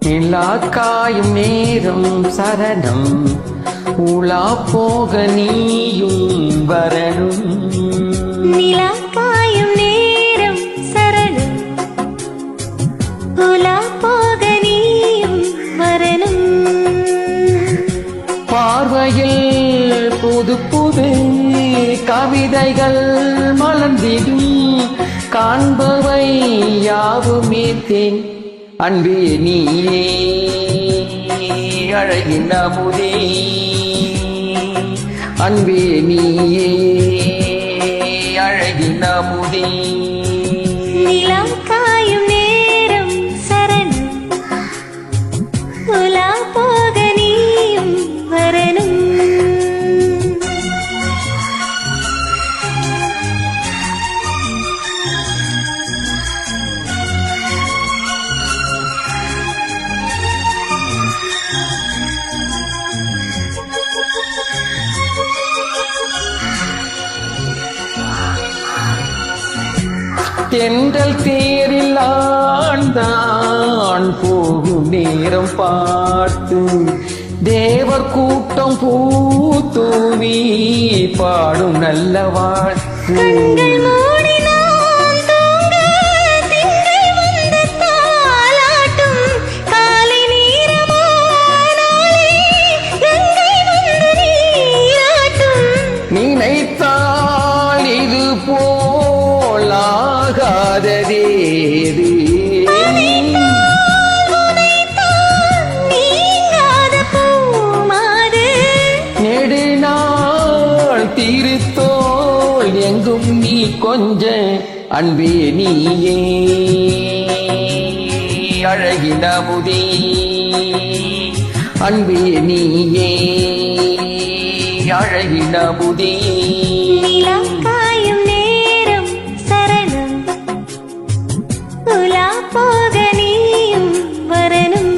நிலா காயும் நேரம் சரணம் உலா போக நீயும் வரணும். நிலா காயும் நேரம் சரணம் உலா போக நீயும் வரணும். பார்வையில் புது புது கவிதைகள் மலர்ந்திடும் காண்பவை யாவுமே தேன் அன்பே நீயே அழகின் அமுதே அன்பே நீயே அழகின் அமுதே. நிலா காயும் நேரம் சரணம் உலா போக நீயும் வரணும். தென்றல் தேரில் ஆண்டான் போகும் நேரம் பார்த்து தேவர் கூட்டம் பூத்தூவி பாடும் நல்ல வாழ்த்து. நினைத்தால் இது போலாகாததேது நெடுநாள் திருத்தோள் எங்கும் நீ கொஞ்ச அன்பே நீயே அழகின் அமுதே அன்பே நீயே அழகின் அமுதே. நிலா காயும் நேரம் சரணம் உலா போக நீயும் வரணும்.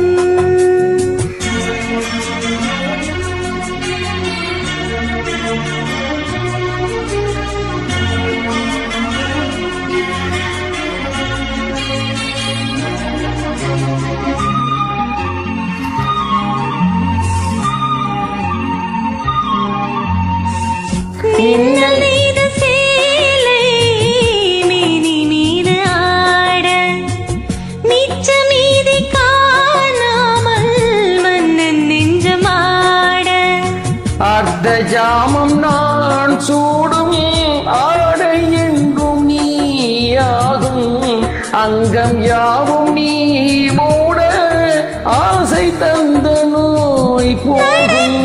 மின்னல் மீது சேலை மேனி மீது ஆட மிச்ச மீதி காணாமல் மன்னன் நெஞ்சமாட அர்த்த ஜாமம் நான் சூடும் ஆடை எங்கும் நீயாகும் அங்கம் யாவும் நீ மூட ஆசை தந்த நோய் போகும்.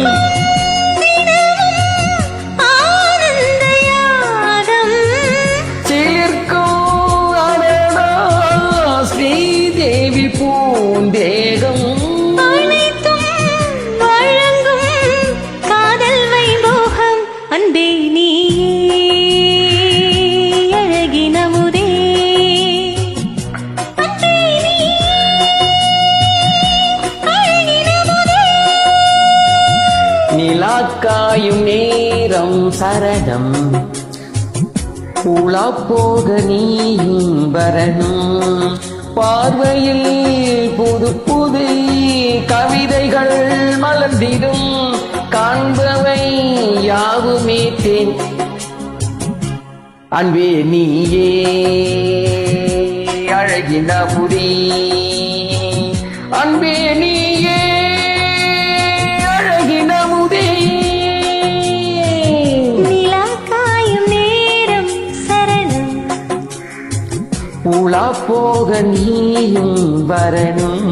பூந்தேகம் அனைத்தும் வழங்கும் காதல் வைபோகம் அன்பே நீயே அழகின் அமுதே அன்பே நீயே அழகின் அமுதே. நிலா காயும் நேரம் சரணம் உலா போக நீயும் வரணும். பார்வையில் புது புது கவிதைகள் மலர்ந்திடும் காண்பவை யாவுமே தேன் அன்பே நீயே அழகின் அமுதே அன்பே நீயே அழகின் அமுதே. நிலா காயும் நேரம் சரணம் உலா போக நீயும் வரணும்.